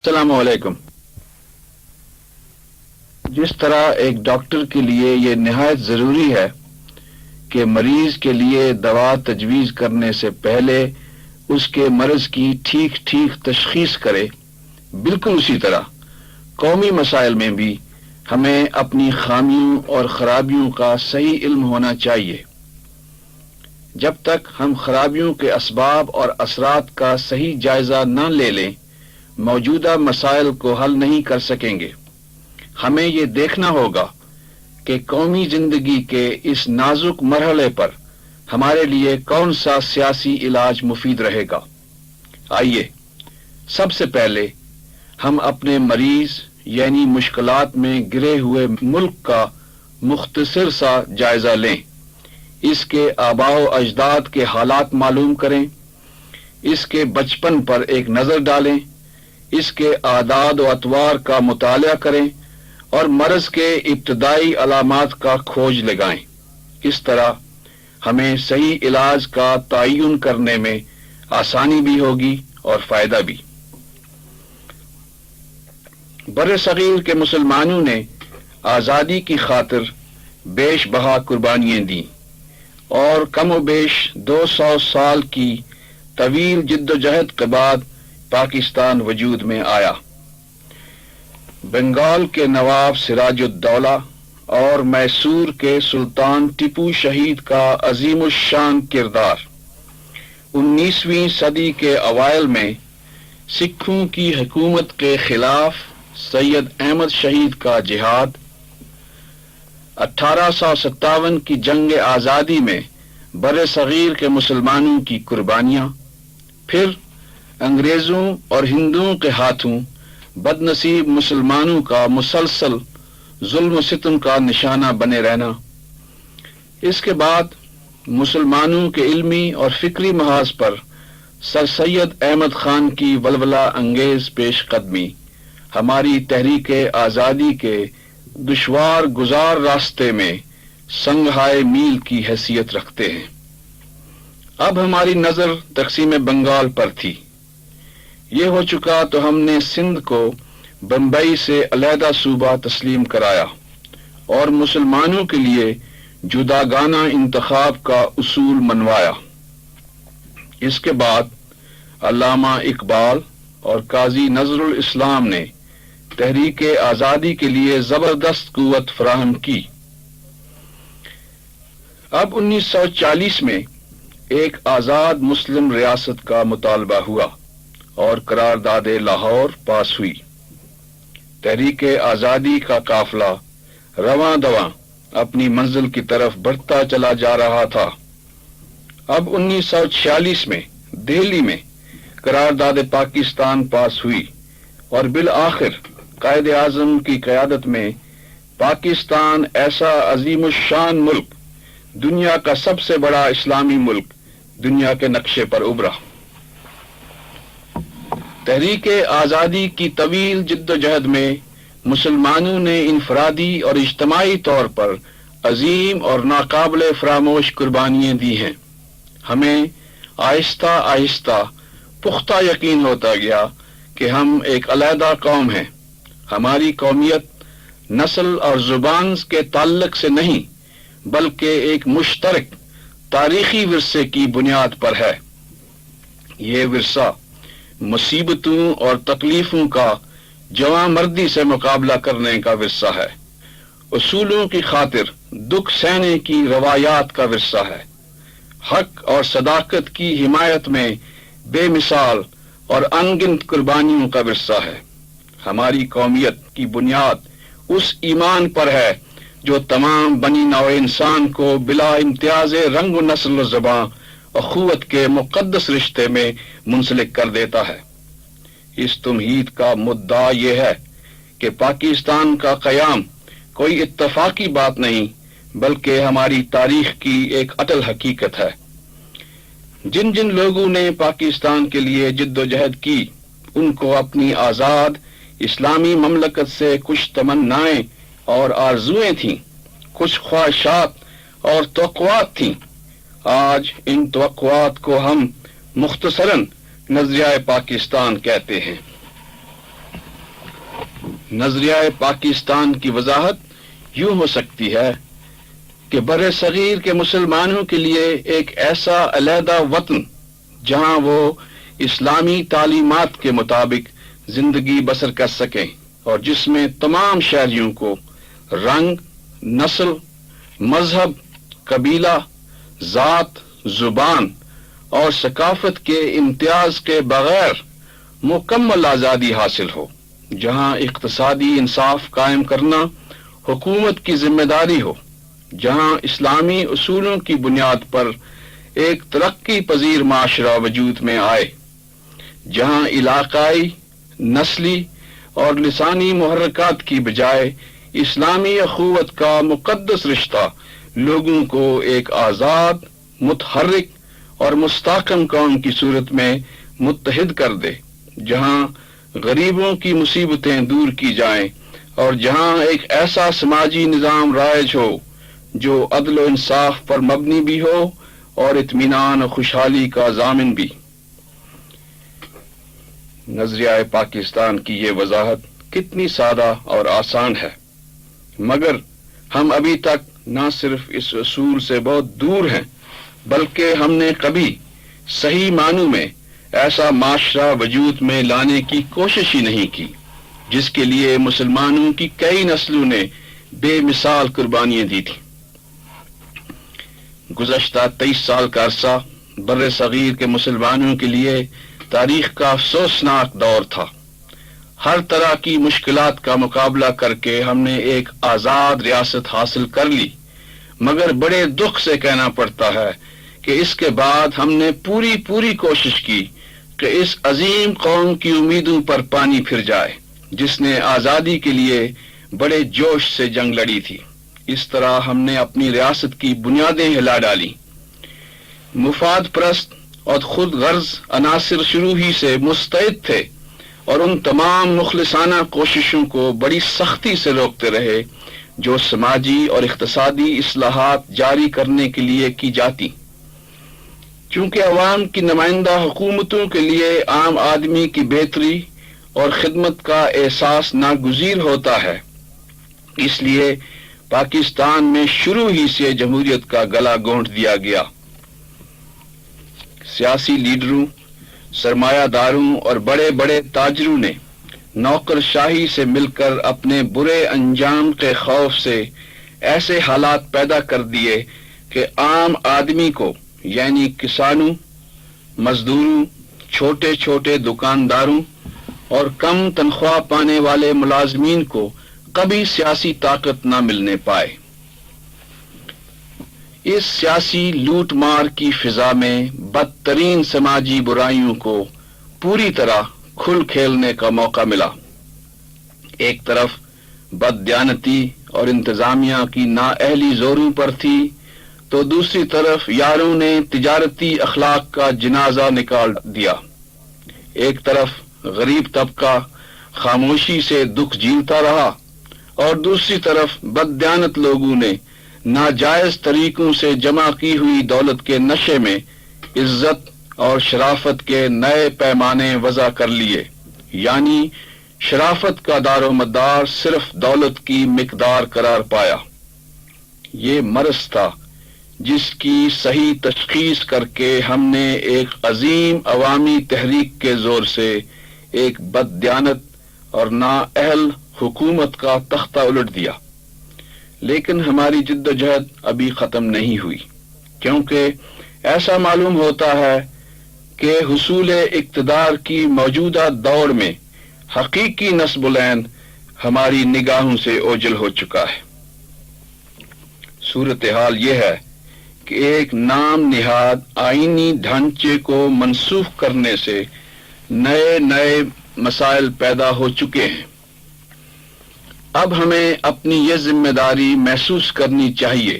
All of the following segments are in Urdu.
السلام علیکم۔ جس طرح ایک ڈاکٹر کے لیے یہ نہایت ضروری ہے کہ مریض کے لیے دوا تجویز کرنے سے پہلے اس کے مرض کی ٹھیک تشخیص کرے، بالکل اسی طرح قومی مسائل میں بھی ہمیں اپنی خامیوں اور خرابیوں کا صحیح علم ہونا چاہیے۔ جب تک ہم خرابیوں کے اسباب اور اثرات کا صحیح جائزہ نہ لے لیں، موجودہ مسائل کو حل نہیں کر سکیں گے۔ ہمیں یہ دیکھنا ہوگا کہ قومی زندگی کے اس نازک مرحلے پر ہمارے لیے کون سا سیاسی علاج مفید رہے گا۔ آئیے سب سے پہلے ہم اپنے مریض یعنی مشکلات میں گرے ہوئے ملک کا مختصر سا جائزہ لیں، اس کے آباء و اجداد کے حالات معلوم کریں، اس کے بچپن پر ایک نظر ڈالیں، اس کے اعداد و اطوار کا مطالعہ کریں اور مرض کے ابتدائی علامات کا کھوج لگائیں۔ اس طرح ہمیں صحیح علاج کا تعین کرنے میں آسانی بھی ہوگی اور فائدہ بھی۔ بر صغیر کے مسلمانوں نے آزادی کی خاطر بیش بہا قربانیاں دیں اور کم و بیش 200 سال کی طویل جد و جہد کے بعد پاکستان وجود میں آیا۔ بنگال کے نواب سراج الدولہ اور میسور کے سلطان ٹیپو شہید کا عظیم الشان کردار، 19ویں صدی کے اوائل میں سکھوں کی حکومت کے خلاف سید احمد شہید کا جہاد، 1857 کی جنگ آزادی میں بر صغیر کے مسلمانوں کی قربانیاں، پھر انگریزوں اور ہندوؤں کے ہاتھوں بد نصیب مسلمانوں کا مسلسل ظلم و ستم کا نشانہ بنے رہنا، اس کے بعد مسلمانوں کے علمی اور فکری محاذ پر سر سید احمد خان کی ولولہ انگیز پیش قدمی ہماری تحریک آزادی کے دشوار گزار راستے میں سنگھائے میل کی حیثیت رکھتے ہیں۔ اب ہماری نظر تقسیم بنگال پر تھی۔ یہ ہو چکا تو ہم نے سندھ کو بمبئی سے علیحدہ صوبہ تسلیم کرایا اور مسلمانوں کے لیے جداگانہ انتخاب کا اصول منوایا۔ اس کے بعد علامہ اقبال اور قاضی نظر الاسلام نے تحریک آزادی کے لیے زبردست قوت فراہم کی۔ اب 1940 میں ایک آزاد مسلم ریاست کا مطالبہ ہوا اور قرارداد لاہور پاس ہوئی۔ تحریک آزادی کا قافلہ رواں دواں اپنی منزل کی طرف بڑھتا چلا جا رہا تھا۔ اب 1946 میں دہلی میں قرارداد پاکستان پاس ہوئی اور بالآخر قائد اعظم کی قیادت میں پاکستان ایسا عظیم الشان ملک، دنیا کا سب سے بڑا اسلامی ملک، دنیا کے نقشے پر ابھرا۔ تحریک آزادی کی طویل جد و جہد میں مسلمانوں نے انفرادی اور اجتماعی طور پر عظیم اور ناقابل فراموش قربانیاں دی ہیں۔ ہمیں آہستہ آہستہ پختہ یقین ہوتا گیا کہ ہم ایک علیحدہ قوم ہیں۔ ہماری قومیت نسل اور زبان کے تعلق سے نہیں بلکہ ایک مشترک تاریخی ورثے کی بنیاد پر ہے۔ یہ ورثہ مصیبتوں اور تکلیفوں کا جواں مردی سے مقابلہ کرنے کا ورثہ ہے، اصولوں کی خاطر دکھ سہنے کی روایات کا ورثہ ہے، حق اور صداقت کی حمایت میں بے مثال اور انگنت قربانیوں کا ورثہ ہے۔ ہماری قومیت کی بنیاد اس ایمان پر ہے جو تمام بنی نوع انسان کو بلا امتیاز رنگ و نسل و زباں اخوت کے مقدس رشتے میں منسلک کر دیتا ہے۔ اس تمہید کا مدعا یہ ہے کہ پاکستان کا قیام کوئی اتفاقی بات نہیں بلکہ ہماری تاریخ کی ایک اٹل حقیقت ہے۔ جن جن لوگوں نے پاکستان کے لیے جد و جہد کی، ان کو اپنی آزاد اسلامی مملکت سے کچھ تمنائیں اور آرزوئیں تھیں، کچھ خواہشات اور توقعات تھیں۔ آج ان توقعات کو ہم مختصراً نظریہ پاکستان کہتے ہیں۔ نظریہ پاکستان کی وضاحت یوں ہو سکتی ہے کہ بر صغیر کے مسلمانوں کے لیے ایک ایسا علیحدہ وطن جہاں وہ اسلامی تعلیمات کے مطابق زندگی بسر کر سکیں اور جس میں تمام شہریوں کو رنگ، نسل، مذہب، قبیلہ، ذات، زبان اور ثقافت کے امتیاز کے بغیر مکمل آزادی حاصل ہو، جہاں اقتصادی انصاف قائم کرنا حکومت کی ذمہ داری ہو، جہاں اسلامی اصولوں کی بنیاد پر ایک ترقی پذیر معاشرہ وجود میں آئے، جہاں علاقائی، نسلی اور لسانی محرکات کی بجائے اسلامی اخوت کا مقدس رشتہ لوگوں کو ایک آزاد، متحرک اور مستحکم قوم کی صورت میں متحد کر دے، جہاں غریبوں کی مصیبتیں دور کی جائیں اور جہاں ایک ایسا سماجی نظام رائج ہو جو عدل و انصاف پر مبنی بھی ہو اور اطمینان و خوشحالی کا ضامن بھی۔ نظریہ پاکستان کی یہ وضاحت کتنی سادہ اور آسان ہے، مگر ہم ابھی تک نہ صرف اس اصول سے بہت دور ہیں بلکہ ہم نے کبھی صحیح معنوں میں ایسا معاشرہ وجود میں لانے کی کوشش ہی نہیں کی جس کے لیے مسلمانوں کی کئی نسلوں نے بے مثال قربانیاں دی تھیں۔ گزشتہ 23 سال کا عرصہ بر صغیر کے مسلمانوں کے لیے تاریخ کا افسوسناک دور تھا۔ ہر طرح کی مشکلات کا مقابلہ کر کے ہم نے ایک آزاد ریاست حاصل کر لی، مگر بڑے دکھ سے کہنا پڑتا ہے کہ اس کے بعد ہم نے پوری کوشش کی کہ اس عظیم قوم کی امیدوں پر پانی پھر جائے جس نے آزادی کے لیے بڑے جوش سے جنگ لڑی تھی۔ اس طرح ہم نے اپنی ریاست کی بنیادیں ہلا ڈالی۔ مفاد پرست اور خود غرض عناصر شروع ہی سے مستعد تھے اور ان تمام مخلصانہ کوششوں کو بڑی سختی سے روکتے رہے جو سماجی اور اقتصادی اصلاحات جاری کرنے کے لیے کی جاتی۔ چونکہ عوام کی نمائندہ حکومتوں کے لیے عام آدمی کی بہتری اور خدمت کا احساس ناگزیر ہوتا ہے، اس لیے پاکستان میں شروع ہی سے جمہوریت کا گلا گھونٹ دیا گیا۔ سیاسی لیڈروں، سرمایہ داروں اور بڑے بڑے تاجروں نے نوکر شاہی سے مل کر اپنے برے انجام کے خوف سے ایسے حالات پیدا کر دیے کہ عام آدمی کو یعنی کسانوں، مزدوروں، چھوٹے چھوٹے دکانداروں اور کم تنخواہ پانے والے ملازمین کو کبھی سیاسی طاقت نہ ملنے پائے۔ اس سیاسی لوٹ مار کی فضا میں بدترین سماجی برائیوں کو پوری طرح کھل کھیلنے کا موقع ملا۔ ایک طرف بددیانتی اور انتظامیہ کی نااہلی زوروں پر تھی تو دوسری طرف یاروں نے تجارتی اخلاق کا جنازہ نکال دیا۔ ایک طرف غریب طبقہ خاموشی سے دکھ جھیلتا رہا اور دوسری طرف بددیانت لوگوں نے ناجائز طریقوں سے جمع کی ہوئی دولت کے نشے میں عزت اور شرافت کے نئے پیمانے وضع کر لیے، یعنی شرافت کا دار و مدار صرف دولت کی مقدار قرار پایا۔ یہ مرض تھا جس کی صحیح تشخیص کر کے ہم نے ایک عظیم عوامی تحریک کے زور سے ایک بددیانت اور نااہل حکومت کا تختہ الٹ دیا۔ لیکن ہماری جد و جہد ابھی ختم نہیں ہوئی، کیونکہ ایسا معلوم ہوتا ہے کہ حصول اقتدار کی موجودہ دور میں حقیقی نصب العین ہماری نگاہوں سے اوجھل ہو چکا ہے۔ صورتحال یہ ہے کہ ایک نام نہاد آئینی ڈھانچے کو منسوخ کرنے سے نئے مسائل پیدا ہو چکے ہیں۔ اب ہمیں اپنی یہ ذمہ داری محسوس کرنی چاہیے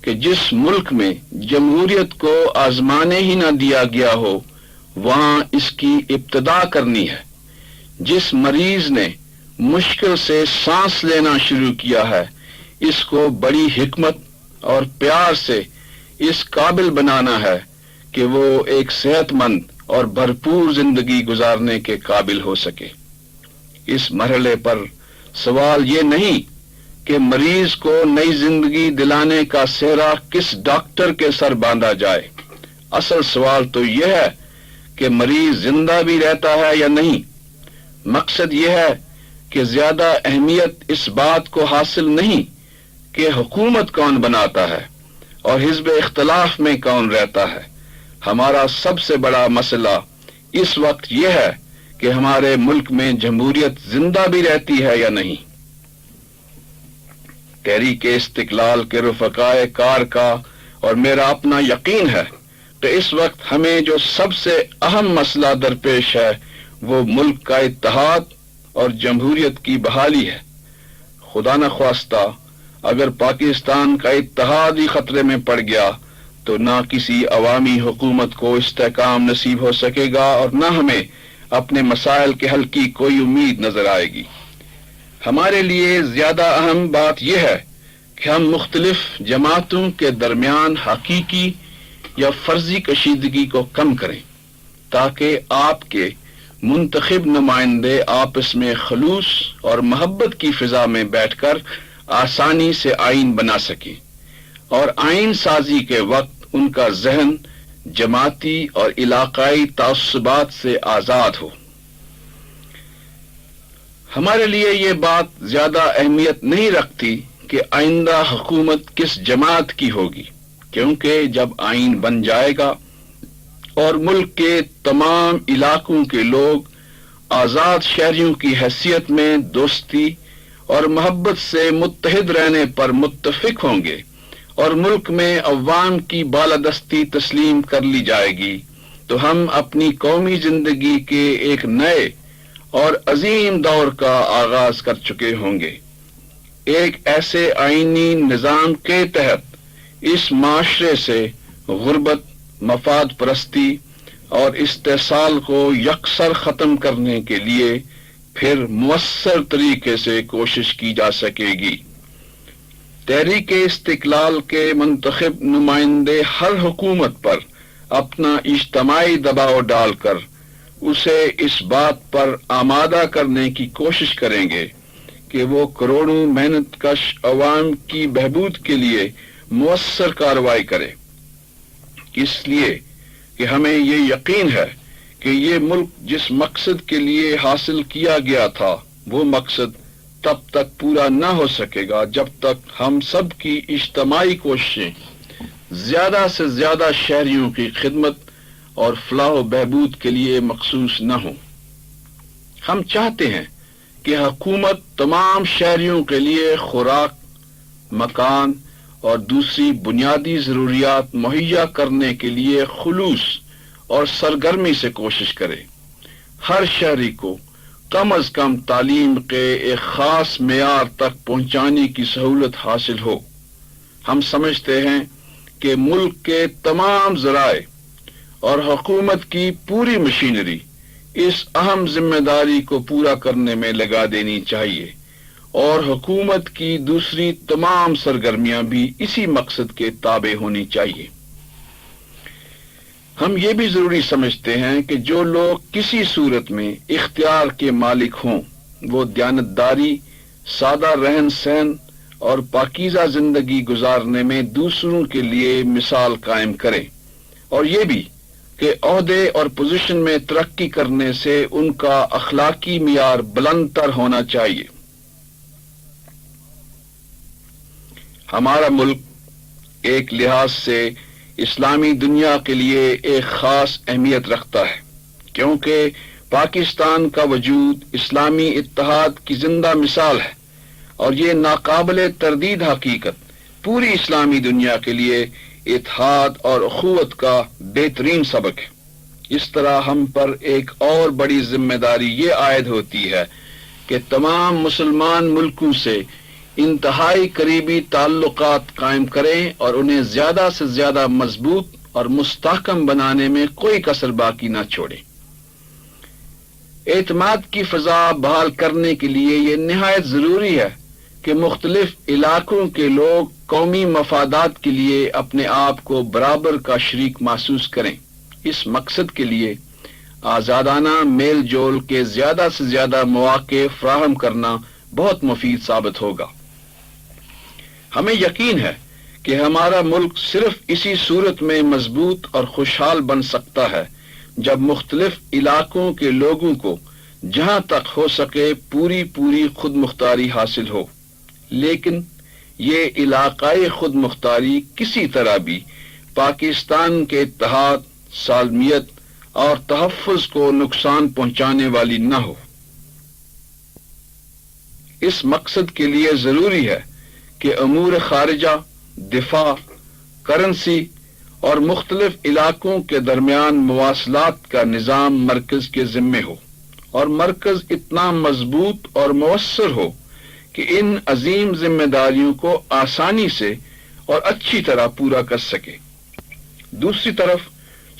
کہ جس ملک میں جمہوریت کو آزمانے ہی نہ دیا گیا ہو وہاں اس کی ابتدا کرنی ہے۔ جس مریض نے مشکل سے سانس لینا شروع کیا ہے اس کو بڑی حکمت اور پیار سے اس قابل بنانا ہے کہ وہ ایک صحت مند اور بھرپور زندگی گزارنے کے قابل ہو سکے۔ اس مرحلے پر سوال یہ نہیں کہ مریض کو نئی زندگی دلانے کا سہرا کس ڈاکٹر کے سر باندھا جائے، اصل سوال تو یہ ہے کہ مریض زندہ بھی رہتا ہے یا نہیں۔ مقصد یہ ہے کہ زیادہ اہمیت اس بات کو حاصل نہیں کہ حکومت کون بناتا ہے اور حزب اختلاف میں کون رہتا ہے۔ ہمارا سب سے بڑا مسئلہ اس وقت یہ ہے کہ ہمارے ملک میں جمہوریت زندہ بھی رہتی ہے یا نہیں۔ تحریک استقلال کے رفقائے کار کا اور میرا اپنا یقین ہے کہ اس وقت ہمیں جو سب سے اہم مسئلہ درپیش ہے وہ ملک کا اتحاد اور جمہوریت کی بحالی ہے۔ خدا نخواستہ اگر پاکستان کا اتحاد ہی خطرے میں پڑ گیا تو نہ کسی عوامی حکومت کو استحکام نصیب ہو سکے گا اور نہ ہمیں اپنے مسائل کے حل کی کوئی امید نظر آئے گی۔ ہمارے لیے زیادہ اہم بات یہ ہے کہ ہم مختلف جماعتوں کے درمیان حقیقی یا فرضی کشیدگی کو کم کریں تاکہ آپ کے منتخب نمائندے آپس میں خلوص اور محبت کی فضا میں بیٹھ کر آسانی سے آئین بنا سکیں اور آئین سازی کے وقت ان کا ذہن جماعتی اور علاقائی تعصبات سے آزاد ہو۔ ہمارے لیے یہ بات زیادہ اہمیت نہیں رکھتی کہ آئندہ حکومت کس جماعت کی ہوگی، کیونکہ جب آئین بن جائے گا اور ملک کے تمام علاقوں کے لوگ آزاد شہریوں کی حیثیت میں دوستی اور محبت سے متحد رہنے پر متفق ہوں گے اور ملک میں عوام کی بالادستی تسلیم کر لی جائے گی تو ہم اپنی قومی زندگی کے ایک نئے اور عظیم دور کا آغاز کر چکے ہوں گے۔ ایک ایسے آئینی نظام کے تحت اس معاشرے سے غربت، مفاد پرستی اور استحصال کو یکسر ختم کرنے کے لیے پھر مؤثر طریقے سے کوشش کی جا سکے گی۔ تحریک استقلال کے منتخب نمائندے ہر حکومت پر اپنا اجتماعی دباؤ ڈال کر اسے اس بات پر آمادہ کرنے کی کوشش کریں گے کہ وہ کروڑوں محنت کش عوام کی بہبود کے لیے مؤثر کارروائی کرے، اس لیے کہ ہمیں یہ یقین ہے کہ یہ ملک جس مقصد کے لیے حاصل کیا گیا تھا وہ مقصد تب تک پورا نہ ہو سکے گا جب تک ہم سب کی اجتماعی کوششیں زیادہ سے زیادہ شہریوں کی خدمت اور فلاح و بہبود کے لیے مخصوص نہ ہوں۔ ہم چاہتے ہیں کہ حکومت تمام شہریوں کے لیے خوراک، مکان اور دوسری بنیادی ضروریات مہیا کرنے کے لیے خلوص اور سرگرمی سے کوشش کرے۔ ہر شہری کو کم از کم تعلیم کے ایک خاص معیار تک پہنچانے کی سہولت حاصل ہو۔ ہم سمجھتے ہیں کہ ملک کے تمام ذرائع اور حکومت کی پوری مشینری اس اہم ذمہ داری کو پورا کرنے میں لگا دینی چاہیے اور حکومت کی دوسری تمام سرگرمیاں بھی اسی مقصد کے تابع ہونی چاہیے۔ ہم یہ بھی ضروری سمجھتے ہیں کہ جو لوگ کسی صورت میں اختیار کے مالک ہوں وہ دیانتداری، سادہ رہن سہن اور پاکیزہ زندگی گزارنے میں دوسروں کے لیے مثال قائم کریں، اور یہ بھی کہ عہدے اور پوزیشن میں ترقی کرنے سے ان کا اخلاقی معیار بلند تر ہونا چاہیے۔ ہمارا ملک ایک لحاظ سے اسلامی دنیا کے لیے ایک خاص اہمیت رکھتا ہے، کیونکہ پاکستان کا وجود اسلامی اتحاد کی زندہ مثال ہے، اور یہ ناقابل تردید حقیقت پوری اسلامی دنیا کے لیے اتحاد اور اخوت کا بہترین سبق ہے۔ اس طرح ہم پر ایک اور بڑی ذمہ داری یہ عائد ہوتی ہے کہ تمام مسلمان ملکوں سے انتہائی قریبی تعلقات قائم کریں اور انہیں زیادہ سے زیادہ مضبوط اور مستحکم بنانے میں کوئی کسر باقی نہ چھوڑیں۔ اعتماد کی فضا بحال کرنے کے لیے یہ نہایت ضروری ہے کہ مختلف علاقوں کے لوگ قومی مفادات کے لیے اپنے آپ کو برابر کا شریک محسوس کریں۔ اس مقصد کے لیے آزادانہ میل جول کے زیادہ سے زیادہ مواقع فراہم کرنا بہت مفید ثابت ہوگا۔ ہمیں یقین ہے کہ ہمارا ملک صرف اسی صورت میں مضبوط اور خوشحال بن سکتا ہے جب مختلف علاقوں کے لوگوں کو جہاں تک ہو سکے پوری خود مختاری حاصل ہو، لیکن یہ علاقائی خود مختاری کسی طرح بھی پاکستان کے اتحاد، سالمیت اور تحفظ کو نقصان پہنچانے والی نہ ہو۔ اس مقصد کے لیے ضروری ہے کہ امور خارجہ، دفاع، کرنسی اور مختلف علاقوں کے درمیان مواصلات کا نظام مرکز کے ذمے ہو، اور مرکز اتنا مضبوط اور مؤثر ہو کہ ان عظیم ذمہ داریوں کو آسانی سے اور اچھی طرح پورا کر سکے۔ دوسری طرف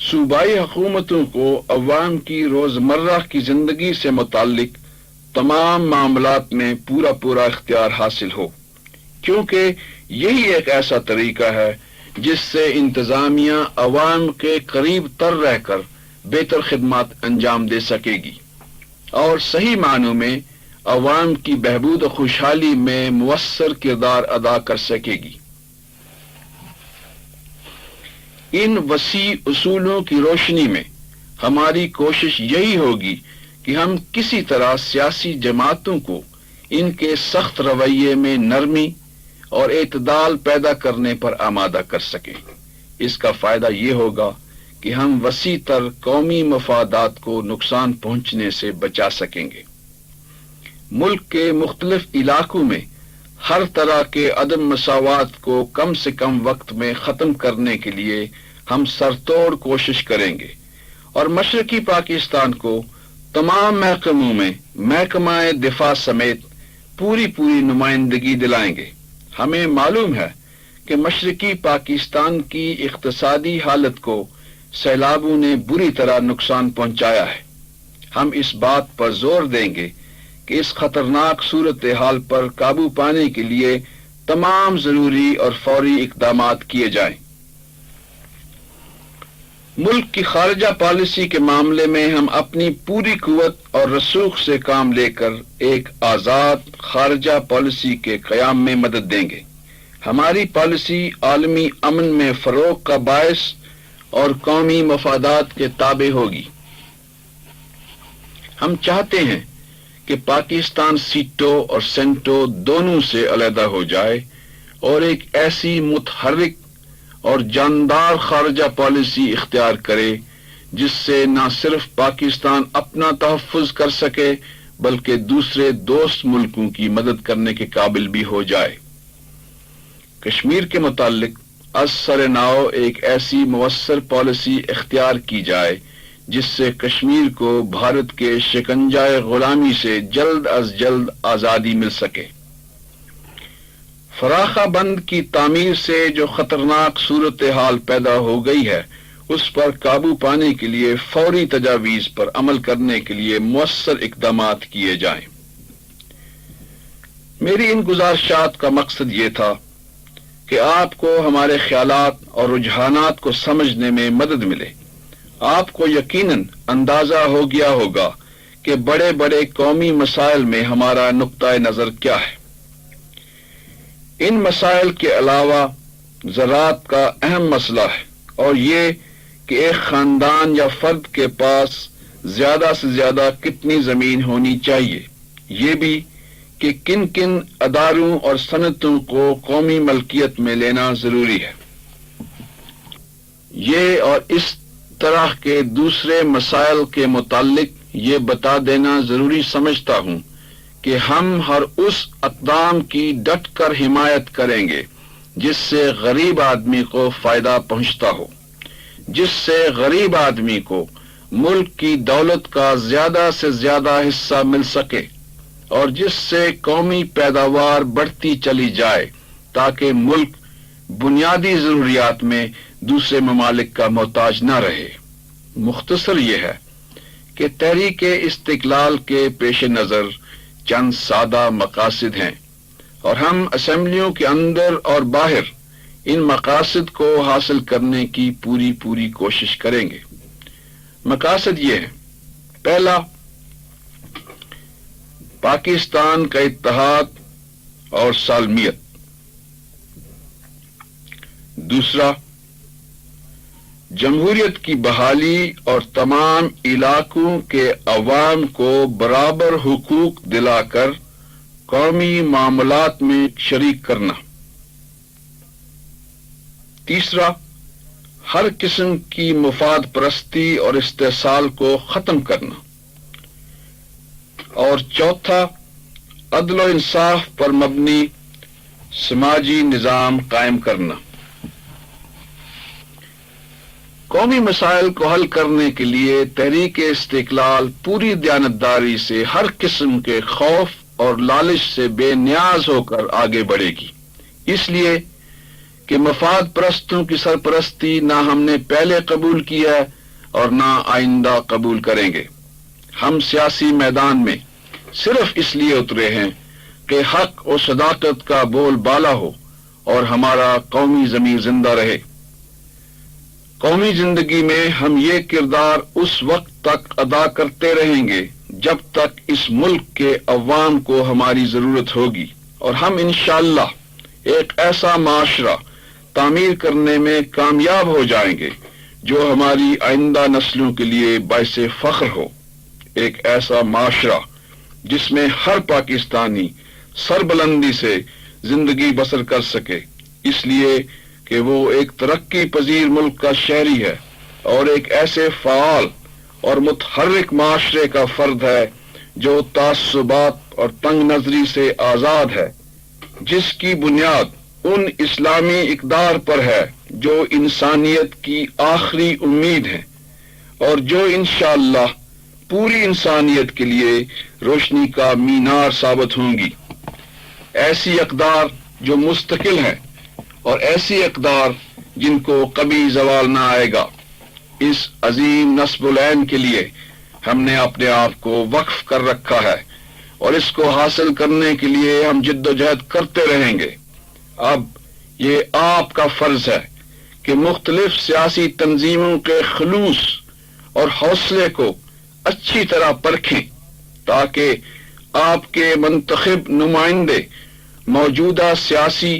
صوبائی حکومتوں کو عوام کی روزمرہ کی زندگی سے متعلق تمام معاملات میں پورا اختیار حاصل ہو، کیونکہ یہی ایک ایسا طریقہ ہے جس سے انتظامیہ عوام کے قریب تر رہ کر بہتر خدمات انجام دے سکے گی اور صحیح معنوں میں عوام کی بہبود و خوشحالی میں مؤثر کردار ادا کر سکے گی۔ ان وسیع اصولوں کی روشنی میں ہماری کوشش یہی ہوگی کہ ہم کسی طرح سیاسی جماعتوں کو ان کے سخت رویے میں نرمی اور اعتدال پیدا کرنے پر آمادہ کر سکیں۔ اس کا فائدہ یہ ہوگا کہ ہم وسیع تر قومی مفادات کو نقصان پہنچنے سے بچا سکیں گے۔ ملک کے مختلف علاقوں میں ہر طرح کے عدم مساوات کو کم سے کم وقت میں ختم کرنے کے لیے ہم سرتوڑ کوشش کریں گے، اور مشرقی پاکستان کو تمام محکموں میں محکمہ دفاع سمیت پوری نمائندگی دلائیں گے۔ ہمیں معلوم ہے کہ مشرقی پاکستان کی اقتصادی حالت کو سیلابوں نے بری طرح نقصان پہنچایا ہے۔ ہم اس بات پر زور دیں گے کہ اس خطرناک صورتحال پر قابو پانے کے لیے تمام ضروری اور فوری اقدامات کیے جائیں۔ ملک کی خارجہ پالیسی کے معاملے میں ہم اپنی پوری قوت اور رسوخ سے کام لے کر ایک آزاد خارجہ پالیسی کے قیام میں مدد دیں گے۔ ہماری پالیسی عالمی امن میں فروغ کا باعث اور قومی مفادات کے تابع ہوگی۔ ہم چاہتے ہیں کہ پاکستان سیٹوں اور سینٹوں دونوں سے علیحدہ ہو جائے اور ایک ایسی متحرک اور جاندار خارجہ پالیسی اختیار کرے جس سے نہ صرف پاکستان اپنا تحفظ کر سکے بلکہ دوسرے دوست ملکوں کی مدد کرنے کے قابل بھی ہو جائے۔ کشمیر کے متعلق از سر نو ایک ایسی مؤثر پالیسی اختیار کی جائے جس سے کشمیر کو بھارت کے شکنجۂ غلامی سے جلد از جلد آزادی مل سکے۔ فراخہ بند کی تعمیر سے جو خطرناک صورتحال پیدا ہو گئی ہے اس پر قابو پانے کے لیے فوری تجاویز پر عمل کرنے کے لیے مؤثر اقدامات کیے جائیں۔ میری ان گزارشات کا مقصد یہ تھا کہ آپ کو ہمارے خیالات اور رجحانات کو سمجھنے میں مدد ملے۔ آپ کو یقیناً اندازہ ہو گیا ہوگا کہ بڑے بڑے قومی مسائل میں ہمارا نقطہ نظر کیا ہے۔ ان مسائل کے علاوہ زراعت کا اہم مسئلہ ہے، اور یہ کہ ایک خاندان یا فرد کے پاس زیادہ سے زیادہ کتنی زمین ہونی چاہیے، یہ بھی کہ کن کن اداروں اور صنعتوں کو قومی ملکیت میں لینا ضروری ہے۔ یہ اور اس طرح کے دوسرے مسائل کے متعلق یہ بتا دینا ضروری سمجھتا ہوں کہ ہم ہر اس اقدام کی ڈٹ کر حمایت کریں گے جس سے غریب آدمی کو فائدہ پہنچتا ہو، جس سے غریب آدمی کو ملک کی دولت کا زیادہ سے زیادہ حصہ مل سکے، اور جس سے قومی پیداوار بڑھتی چلی جائے تاکہ ملک بنیادی ضروریات میں دوسرے ممالک کا محتاج نہ رہے۔ مختصر یہ ہے کہ تحریک استقلال کے پیش نظر چند سادہ مقاصد ہیں، اور ہم اسمبلیوں کے اندر اور باہر ان مقاصد کو حاصل کرنے کی پوری کوشش کریں گے۔ مقاصد یہ ہیں: پہلا، پاکستان کا اتحاد اور سالمیت. دوسرا، جمہوریت کی بحالی اور تمام علاقوں کے عوام کو برابر حقوق دلا کر قومی معاملات میں شریک کرنا. تیسرا، ہر قسم کی مفاد پرستی اور استحصال کو ختم کرنا. اور چوتھا، عدل و انصاف پر مبنی سماجی نظام قائم کرنا. قومی مسائل کو حل کرنے کے لیے تحریک استقلال پوری دیانتداری سے ہر قسم کے خوف اور لالچ سے بے نیاز ہو کر آگے بڑھے گی، اس لیے کہ مفاد پرستوں کی سرپرستی نہ ہم نے پہلے قبول کی ہے اور نہ آئندہ قبول کریں گے. ہم سیاسی میدان میں صرف اس لیے اترے ہیں کہ حق و صداقت کا بول بالا ہو اور ہمارا قومی ضمیر زندہ رہے. قومی زندگی میں ہم یہ کردار اس وقت تک ادا کرتے رہیں گے جب تک اس ملک کے عوام کو ہماری ضرورت ہوگی، اور ہم انشاءاللہ ایک ایسا معاشرہ تعمیر کرنے میں کامیاب ہو جائیں گے جو ہماری آئندہ نسلوں کے لیے باعث فخر ہو. ایک ایسا معاشرہ جس میں ہر پاکستانی سربلندی سے زندگی بسر کر سکے، اس لیے کہ وہ ایک ترقی پذیر ملک کا شہری ہے اور ایک ایسے فعال اور متحرک معاشرے کا فرد ہے جو تعصبات اور تنگ نظری سے آزاد ہے، جس کی بنیاد ان اسلامی اقدار پر ہے جو انسانیت کی آخری امید ہے اور جو انشاءاللہ پوری انسانیت کے لیے روشنی کا مینار ثابت ہوں گی. ایسی اقدار جو مستقل ہیں اور ایسی اقدار جن کو کبھی زوال نہ آئے گا. اس عظیم نصب العین کے لیے ہم نے اپنے آپ کو وقف کر رکھا ہے اور اس کو حاصل کرنے کے لیے ہم جد و جہد کرتے رہیں گے. اب یہ آپ کا فرض ہے کہ مختلف سیاسی تنظیموں کے خلوص اور حوصلے کو اچھی طرح پرکھیں تاکہ آپ کے منتخب نمائندے موجودہ سیاسی،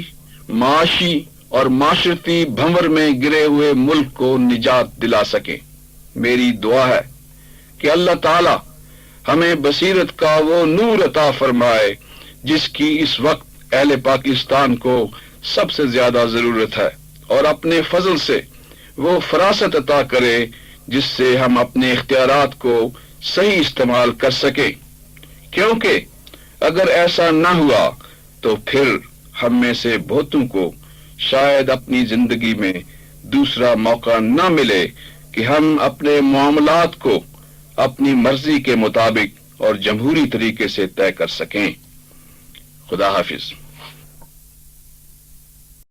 معاشی اور معاشرتی بھنور میں گرے ہوئے ملک کو نجات دلا سکیں. میری دعا ہے کہ اللہ تعالی ہمیں بصیرت کا وہ نور عطا فرمائے جس کی اس وقت اہل پاکستان کو سب سے زیادہ ضرورت ہے، اور اپنے فضل سے وہ فراست عطا کرے جس سے ہم اپنے اختیارات کو صحیح استعمال کر سکیں. کیونکہ اگر ایسا نہ ہوا تو پھر ہم میں سے بہتوں کو شاید اپنی زندگی میں دوسرا موقع نہ ملے کہ ہم اپنے معاملات کو اپنی مرضی کے مطابق اور جمہوری طریقے سے طے کر سکیں. خدا حافظ.